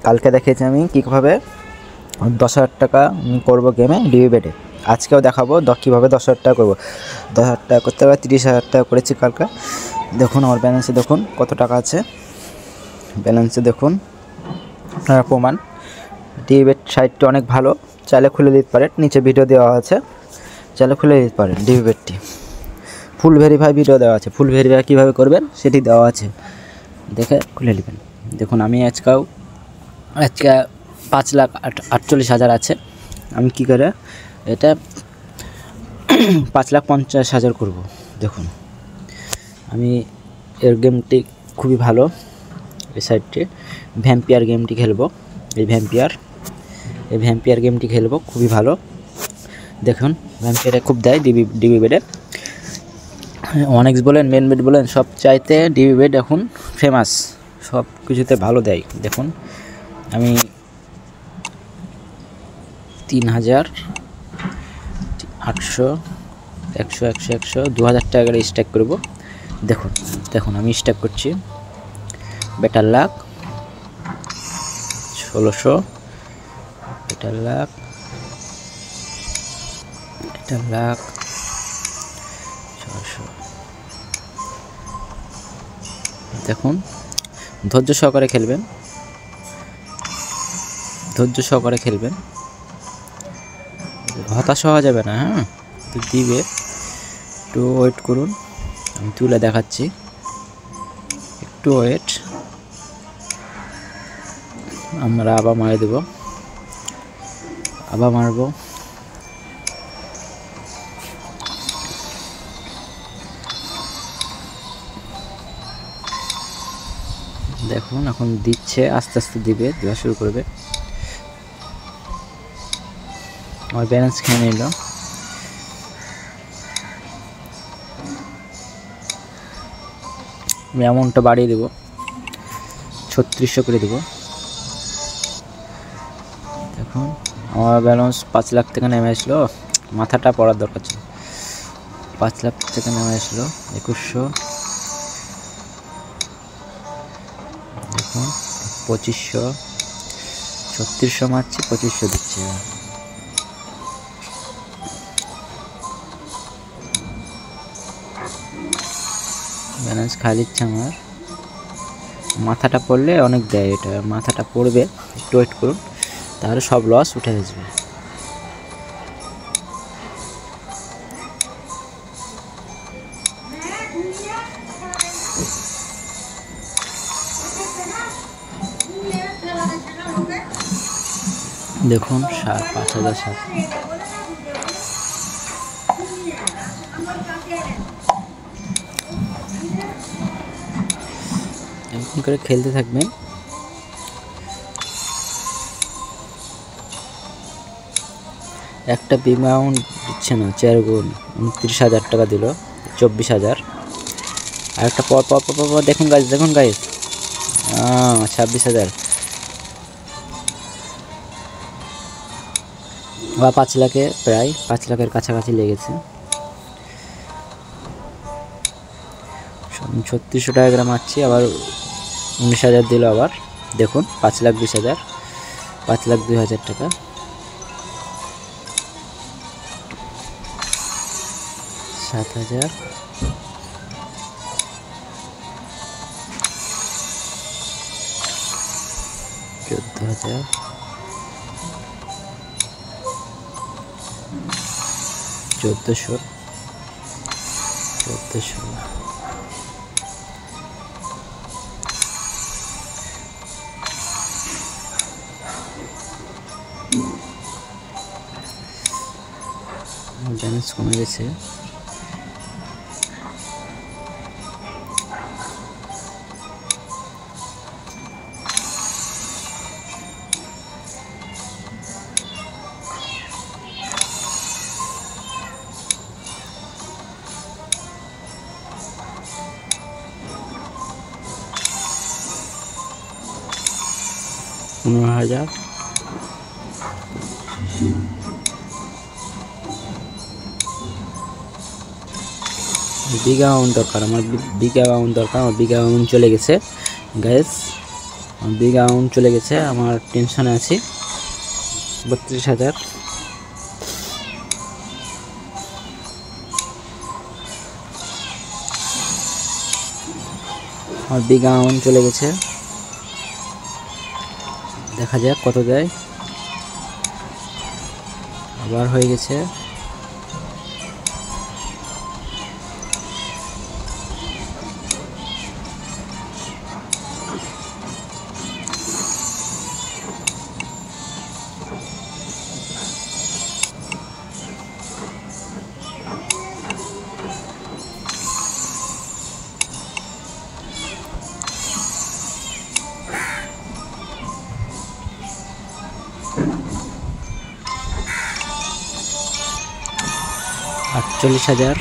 কালকে দেখিয়েছি আমি কীভাবে 10,000 টাকা করবো গেমে ডিবি বেটে। আজকেও দেখাবো কীভাবে 10,000 টাকা করবো। 10,000 টাকা করতে হবে, 30,000 টাকা করেছি কালকে। দেখুন আমার ব্যালেন্সে দেখুন কত টাকা আছে, ব্যালেন্সে দেখুন আপনারা প্রমাণ। ডিবি বেট সাইটটি অনেক ভালো, চাইলে খুলে দিতে পারেন, নিচে ভিডিও দেওয়া আছে, চাইলে খুলে দিতে পারেন। ডিবি বেটটি ফুল ভেরিফাই ভিডিও দেওয়া আছে, ফুল ভেরিফাই কীভাবে করবেন সেটি দেওয়া আছে, দেখে খুলে নেবেন। দেখুন আমি আজকে 5,48,000 আছে। আমি কি করে এটা 5,50,000 করব। দেখুন আমি এর গেমটি খুবই ভালো, এই সাইডটি ভ্যাম্পিয়ার গেমটি খেলবো। এই ভ্যাম্পিয়ার গেমটি খেলবো খুবই ভালো। দেখুন ভ্যাম্পিয়ারে খুব দেয় ডিবি বেডে, অনেক্স বলেন মেন বেড বলেন, সব চাইতে ডিবি বেড এখন ফেমাস, সব কিছুতে ভালো দেয়। দেখুন আমি 3,800 100 100 100 2,000 টাকা করে স্ট্যাক করব। দেখুন আমি স্ট্যাক করছি। Better luck 1600, better luck 600। দেখুন ধৈর্য সহকারে খেলবেন, হতাশ হওয়া যাবে না। হ্যাঁ, তো দিবে, একটু ওয়েট করুন, আমি তুলে দেখাচ্ছি, একটু ওয়েট। আমরা আবার মারে দেব, আবার মারবো। দেখুন এখন দিচ্ছে, আস্তে আস্তে দেওয়া শুরু করবে। আমার ব্যালেন্স খেয়ে নিল। আমি অ্যামাউন্টটা বাড়িয়ে দেবো, 3600 করে দেবো। দেখুন আমার ব্যালেন্স 5 লাখ থেকে নেমে আসলো, মাথাটা পড়ার দরকার ছিল। 5 লাখ থেকে নেমে আসলো 2100। দেখুন 2500, 3600 মারছি, 2500 দিচ্ছে। ব্যালেন্স খালি দিচ্ছে আমার, মাথাটা পড়লে অনেক দেয়, এটা মাথাটা পড়বে, একটু ওয়েট করুন, তাহলে সব লস উঠে আসবে। দেখুন 5,007। এরকম করে খেলতে থাকবেন। একটা বিমাউন্ট দিচ্ছে না, 4 গুণ 29,000 টাকা দিল, 24,000। আর একটা পর দেখুন গাইস 26,000 বা 5 লাখে, প্রায় 5 লাখের কাছাকাছি লেগেছে। 3600 টাকা করে মারছি, আবার 19,000 দিল আবার। দেখুন 5,20,000, 5,02,000 টাকা। 7,000, 14,000, 1400, 1400। ব্যালেন্স কমে গেছে। পনেরো হাজার, বিগ অ্যামাউন্ট দরকার আমার, বিগ অ্যামাউন্ট চলে গেছে গাইস। বিগ অ্যামাউন্ট চলে গেছে, আমার টেনশনে আছি। 32,000। আমার বিগ অ্যামাউন্ট চলে গেছে, দেখা যাক কত দেয়। আবার হয়ে গেছে। আটচল্লিশ হাজার।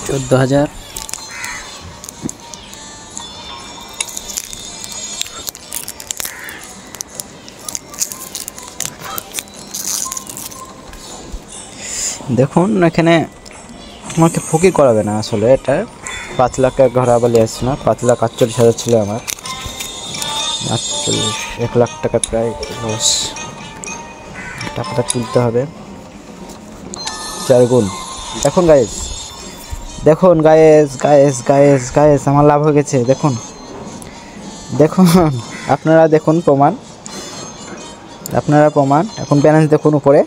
14,000। দেখুন এখানে আমাকে ফকির করাবে না, আসলে এটা 5 লাখ ঘর বলে আসছে না। 5,48,000 ছিল আমার। 1 লাখ টাকা প্রায় লস। টাকাটা তুলতে হবে 4 গুণ। দেখুন গাইস, দেখুন গাইস গাইস গাইস গাইস আমার লাভ হয়ে গেছে। দেখুন দেখুন, আপনারা দেখুন প্রমাণ, আপনারা প্রমাণ। এখন ব্যালেন্স দেখুন উপরে,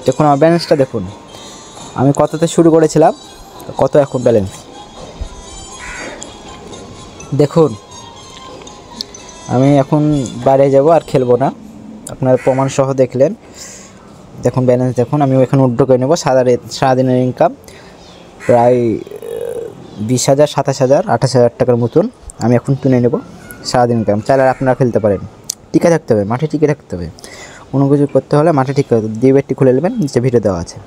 দেখুন আমার ব্যালেন্সটা দেখুন। আমি কততে শুরু করেছিলাম, কত এখন ব্যালেন্স দেখুন। আমি এখন বাইরে যাব আর খেলবো না, আপনারা প্রমাণ সহ দেখলেন। দেখুন ব্যালেন্স দেখুন, আমি এখানে উইথড্র করে নেব। সারাদিনের ইনকাম প্রায় 20,000, 27,000, 28,000 টাকার মতন আমি এখন তুলে নেব সারাদিন ইনকাম। চাইলে আপনারা খেলতে পারেন। টিকে থাকতে হবে, মাঠে টিকে থাকতে হবে। কোনো কিছু করতে হলে মাঠে ঠিক করে ডিবেটটি খুলে নেবেন, নিচে ভিডিও দেওয়া আছে।